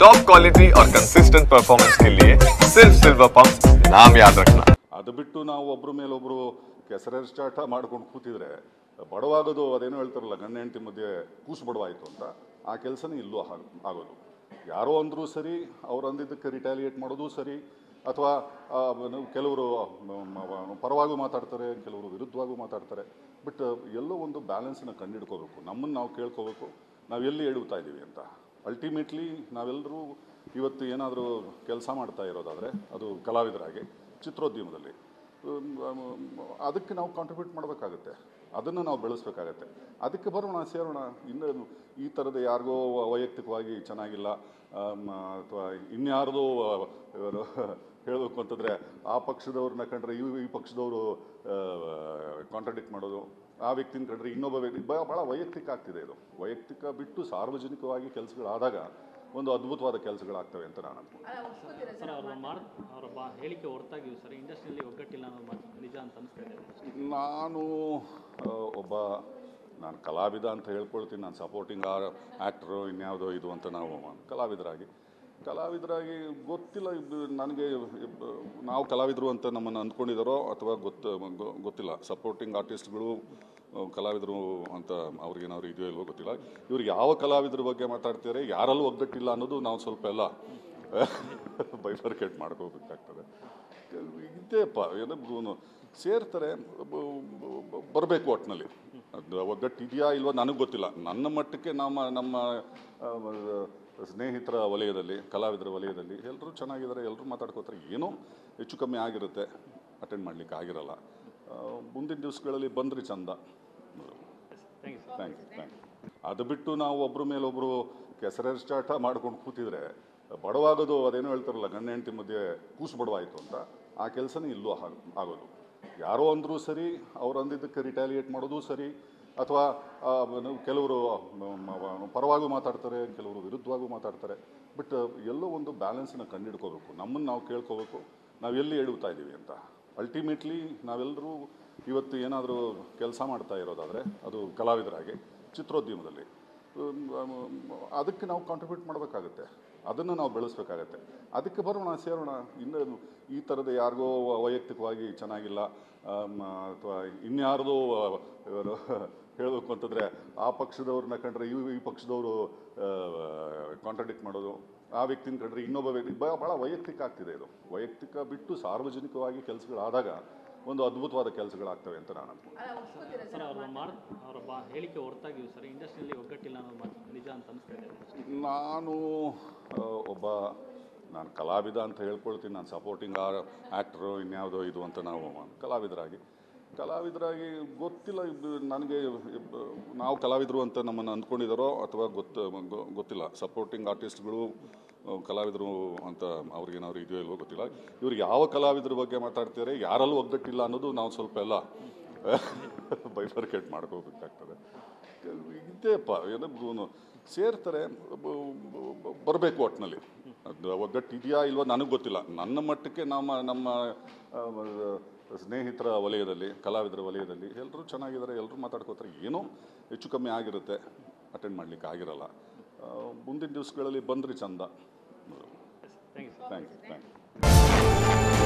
Top quality और consistent performance के लिए सिर्फ सिल्वर पंप नाम याद रखना। ಅದು ಬಿಟ್ಟು ನಾವು ಒಬ್ಬರ ಮೇಲೆ ಒಬ್ಬರು ಕೆಸರೆರಚಾಟ ಮಾಡ್ಕೊಂಡು ಕೂತಿದ್ರೆ ಬಡವಾಗೋದು ಅದೇನೋ ಹೇಳ್ತಾರಲ್ಲ ಗಂಡ ಹೆಂಡತಿ ಮಧ್ಯೆ ಕೂಸು ಬಡವಾಯಿತು ಅಂತ ಆ ಕೆಲಸನೇ ಇಲ್ಲೂ ಆಗೋದು. ಯಾರೋ ಅಂದರೂ ಸರಿ, ಅವ್ರು ಅಂದಿದ್ದಕ್ಕೆ ರಿಟ್ಯಾಲಿಯೇಟ್ ಮಾಡೋದು ಸರಿ, ಅಥವಾ ಕೆಲವರು ಪರವಾಗೂ ಮಾತಾಡ್ತಾರೆ, ಕೆಲವರು ವಿರುದ್ಧವಾಗೂ ಮಾತಾಡ್ತಾರೆ. ಬಟ್ ಎಲ್ಲೋ ಒಂದು ಬ್ಯಾಲೆನ್ಸನ್ನು ಕಂಡುಹಿಡ್ಕೋಬೇಕು, ನಮ್ಮನ್ನು ನಾವು ಕೇಳ್ಕೋಬೇಕು, ನಾವು ಎಲ್ಲಿ ಎಡುತ್ತಾ ಇದ್ದೀವಿ ಅಂತ. ಅಲ್ಟಿಮೇಟ್ಲಿ ನಾವೆಲ್ಲರೂ ಇವತ್ತು ಏನಾದರೂ ಕೆಲಸ ಮಾಡ್ತಾ ಇರೋದಾದರೆ ಅದು ಕಲಾವಿದರಾಗಿ ಚಿತ್ರೋದ್ಯಮದಲ್ಲಿ ಅದಕ್ಕೆ ನಾವು ಕಾಂಟ್ರಿಬ್ಯೂಟ್ ಮಾಡಬೇಕಾಗತ್ತೆ, ಅದನ್ನು ನಾವು ಬೆಳೆಸಬೇಕಾಗತ್ತೆ. ಅದಕ್ಕೆ ಬರೋಣ, ಸೇರೋಣ. ಇನ್ನು ಈ ಥರದ ಯಾರಿಗೋ ವೈಯಕ್ತಿಕವಾಗಿ ಚೆನ್ನಾಗಿಲ್ಲ ಅಥವಾ ಇನ್ಯಾರ್ದೋ ಹೇಳಬೇಕು ಅಂತಂದರೆ ಆ ಪಕ್ಷದವ್ರನ್ನ ಕಂಡ್ರೆ ಈ ಪಕ್ಷದವರು ಕಾಂಟ್ರಾಡಿಕ್ಟ್ ಮಾಡೋದು, ಆ ವ್ಯಕ್ತಿನ ಕಂಡ್ರೆ ಇನ್ನೊಬ್ಬ ವ್ಯಕ್ತಿ ಭಾಳ ವೈಯಕ್ತಿಕ ಆಗ್ತಿದೆ. ಇದು ವೈಯಕ್ತಿಕ ಬಿಟ್ಟು ಸಾರ್ವಜನಿಕವಾಗಿ ಕೆಲಸಗಳಾದಾಗ ಒಂದು ಅದ್ಭುತವಾದ ಕೆಲಸಗಳಾಗ್ತವೆ ಅಂತ ನಾನು ಹೇಳಿಕೆ ಹೊರತಾಗಿ ಸರ್ ಇಂಡಸ್ಟ್ರಿಯಲ್ಲಿ ಒಗ್ಗಟ್ಟಿಲ್ಲ ಅನ್ನೋದು ನಿಜ ಅಂತ ಅನಿಸ್ತಾ ನಾನು ಕಲಾವಿದ ಅಂತ ಹೇಳ್ಕೊಳ್ತೀನಿ. ನಾನು ಸಪೋರ್ಟಿಂಗ್ ಆ್ಯಕ್ಟ್ರು ಇನ್ಯಾವುದೋ ಇದು ಅಂತ ನಾವು ಕಲಾವಿದರಾಗಿ ಗೊತ್ತಿಲ್ಲ ನನಗೆ. ನಾವು ಕಲಾವಿದರು ಅಂತ ನಮ್ಮನ್ನು ಅಂದ್ಕೊಂಡಿದ್ದಾರೋ ಅಥವಾ ಗೊತ್ತಿಲ್ಲ. ಸಪೋರ್ಟಿಂಗ್ ಆರ್ಟಿಸ್ಟ್ಗಳು ಕಲಾವಿದರು ಅಂತ ಅವ್ರಿಗೇನಾದ್ರು ಇದೆಯೋ ಇಲ್ವೋ ಗೊತ್ತಿಲ್ಲ. ಇವ್ರು ಯಾವ ಕಲಾವಿದ್ರ ಬಗ್ಗೆ ಮಾತಾಡ್ತಾರೆ, ಯಾರಲ್ಲೂ ಒಗ್ಗಟ್ಟಿಲ್ಲ ಅನ್ನೋದು ನಾವು ಸ್ವಲ್ಪ ಎಲ್ಲ ಬೈಫರ್ಕೇಟ್ ಮಾಡ್ಕೋಬೇಕಾಗ್ತದೆ. ಇದೇಪ್ಪ ಏನೋ ಸೇರ್ತಾರೆ, ಬರಬೇಕು ಒಟ್ಟಿನಲ್ಲಿ. ಅದು ಒಗ್ಗಟ್ಟಿದೆಯಾ ಇಲ್ವೋ ನನಗೆ ಗೊತ್ತಿಲ್ಲ. ನನ್ನ ಮಟ್ಟಕ್ಕೆ ನಮ್ಮ ಸ್ನೇಹಿತರ ವಲಯದಲ್ಲಿ, ಕಲಾವಿದರ ವಲಯದಲ್ಲಿ ಎಲ್ಲರೂ ಚೆನ್ನಾಗಿದ್ದಾರೆ, ಎಲ್ಲರೂ ಮಾತಾಡ್ಕೋತಾರೆ. ಏನೋ ಹೆಚ್ಚು ಕಮ್ಮಿ ಆಗಿರುತ್ತೆ, ಅಟೆಂಡ್ ಮಾಡಲಿಕ್ಕೆ ಆಗಿರಲ್ಲ. ಮುಂದಿನ ದಿವಸಗಳಲ್ಲಿ ಬಂದರೆ ಚಂದ. Thank you. ಅದು ಬಿಟ್ಟು ನಾವು ಒಬ್ಬರ ಮೇಲೊಬ್ಬರು ಕೆಸರೆರಚಾಟ ಮಾಡ್ಕೊಂಡು ಕೂತಿದ್ರೆ ಬಡವಾಗೋದು ಅದೇನೋ ಹೇಳ್ತಾರಲ್ಲ ಗಂಡ ಹೆಂಡತಿ ಮಧ್ಯೆ ಕೂಸು ಬಡವಾಯಿತು ಅಂತ ಆ ಕೆಲಸನೇ ಇಲ್ಲೂ ಆಗೋದು. ಯಾರೋ ಅಂದರೂ ಸರಿ, ಅವ್ರು ಅಂದಿದ್ದಕ್ಕೆ ರಿಟ್ಯಾಲಿಯೇಟ್ ಮಾಡೋದು ಸರಿ, ಅಥವಾ ಕೆಲವರು ಪರವಾಗೂ ಮಾತಾಡ್ತಾರೆ, ಕೆಲವರು ವಿರುದ್ಧವಾಗೂ ಮಾತಾಡ್ತಾರೆ. ಬಟ್ ಎಲ್ಲೋ ಒಂದು ಬ್ಯಾಲೆನ್ಸನ್ನು ಕಂಡುಹಿಡ್ಕೋಬೇಕು, ನಮ್ಮನ್ನು ನಾವು ಕೇಳ್ಕೋಬೇಕು, ನಾವು ಎಲ್ಲಿ ಎಡುತ್ತಾ ಇದ್ದೀವಿ ಅಂತ. ಅಲ್ಟಿಮೇಟ್ಲಿ ನಾವೆಲ್ಲರೂ ಇವತ್ತು ಏನಾದರೂ ಕೆಲಸ ಮಾಡ್ತಾ ಇರೋದಾದರೆ ಅದು ಕಲಾವಿದರಾಗಿ ಚಿತ್ರೋದ್ಯಮದಲ್ಲಿ ಅದಕ್ಕೆ ನಾವು ಕಾಂಟ್ರಿಬ್ಯೂಟ್ ಮಾಡಬೇಕಾಗತ್ತೆ, ಅದನ್ನು ನಾವು ಬೆಳೆಸಬೇಕಾಗತ್ತೆ. ಅದಕ್ಕೆ ಬರೋಣ, ಸೇರೋಣ. ಇನ್ನು ಈ ಥರದ ಯಾರಿಗೋ ವೈಯಕ್ತಿಕವಾಗಿ ಚೆನ್ನಾಗಿಲ್ಲ ಅಥವಾ ಇನ್ಯಾರ್ದೋ ಹೇಳಬೇಕು ಅಂತಂದರೆ ಆ ಪಕ್ಷದವ್ರನ್ನ ಕಂಡ್ರೆ ಈ ಪಕ್ಷದವರು ಕಾಂಟ್ರಾಡಿಕ್ಟ್ ಮಾಡೋದು, ಆ ವ್ಯಕ್ತಿನ ಕಂಡ್ರೆ ಇನ್ನೊಬ್ಬ ವ್ಯಕ್ತಿ ಭಾಳ ವೈಯಕ್ತಿಕ ಆಗ್ತಿದೆ. ಇದು ವೈಯಕ್ತಿಕ ಬಿಟ್ಟು ಸಾರ್ವಜನಿಕವಾಗಿ ಕೆಲಸಗಳಾದಾಗ ಒಂದು ಅದ್ಭುತವಾದ ಕೆಲಸಗಳಾಗ್ತವೆ ಅಂತ ನಾನು ಅವರ ಹೇಳಿಕೆ ಹೊರತಾಗಿ ಸರ್ ಇಂಡಸ್ಟ್ರಿಯಲ್ಲಿ ಒಗ್ಗಟ್ಟಿಲ್ಲ ಅನ್ನೋದು ನಿಜ ಅಂತ ಅನಿಸ್ತಾ ನಾನು ಕಲಾವಿದ ಅಂತ ಹೇಳ್ಕೊಳ್ತೀನಿ. ನಾನು ಸಪೋರ್ಟಿಂಗ್ ಆ್ಯಕ್ಟ್ರು ಇನ್ಯಾವುದೋ ಇದು ಅಂತ ನಾವು ಕಲಾವಿದರಾಗಿ ಗೊತ್ತಿಲ್ಲ ನನಗೆ. ನಾವು ಕಲಾವಿದರು ಅಂತ ನಮ್ಮನ್ನು ಅಂದ್ಕೊಂಡಿದ್ದಾರೋ ಅಥವಾ ಗೊತ್ತಿಲ್ಲ. ಸಪೋರ್ಟಿಂಗ್ ಆರ್ಟಿಸ್ಟ್ಗಳು ಕಲಾವಿದರು ಅಂತ ಅವ್ರಿಗೇನಾದ್ರು ಇದೆಯೋ ಇಲ್ವೋ ಗೊತ್ತಿಲ್ಲ. ಇವ್ರು ಯಾವ ಕಲಾವಿದ್ರ ಬಗ್ಗೆ ಮಾತಾಡ್ತಾರೆ, ಯಾರಲ್ಲೂ ಒಗ್ಗಟ್ಟಿಲ್ಲ ಅನ್ನೋದು ನಾವು ಸ್ವಲ್ಪ ಎಲ್ಲ ಬೈಫರ್ಕೇಟ್ ಮಾಡ್ಕೋಬೇಕಾಗ್ತದೆ. ಇದೇಪ್ಪ ಏನೋ ಸೇರ್ತಾರೆ, ಬರಬೇಕು ಒಟ್ಟಿನಲ್ಲಿ. ಅದು ಒಗ್ಗಟ್ಟಿದೆಯಾ ಇಲ್ವೋ ನನಗೆ ಗೊತ್ತಿಲ್ಲ. ನನ್ನ ಮಟ್ಟಕ್ಕೆ ನಮ್ಮ ಸ್ನೇಹಿತರ ವಲಯದಲ್ಲಿ, ಕಲಾವಿದರ ವಲಯದಲ್ಲಿ ಎಲ್ಲರೂ ಚೆನ್ನಾಗಿದ್ದಾರೆ, ಎಲ್ಲರೂ ಮಾತಾಡ್ಕೋತಾರೆ. ಏನೋ ಹೆಚ್ಚು ಕಮ್ಮಿ ಆಗಿರುತ್ತೆ, ಅಟೆಂಡ್ ಮಾಡಲಿಕ್ಕೆ ಆಗಿರಲ್ಲ. ಮುಂದಿನ ದಿವಸಗಳಲ್ಲಿ ಬಂದರೆ ಚಂದ. Thank you.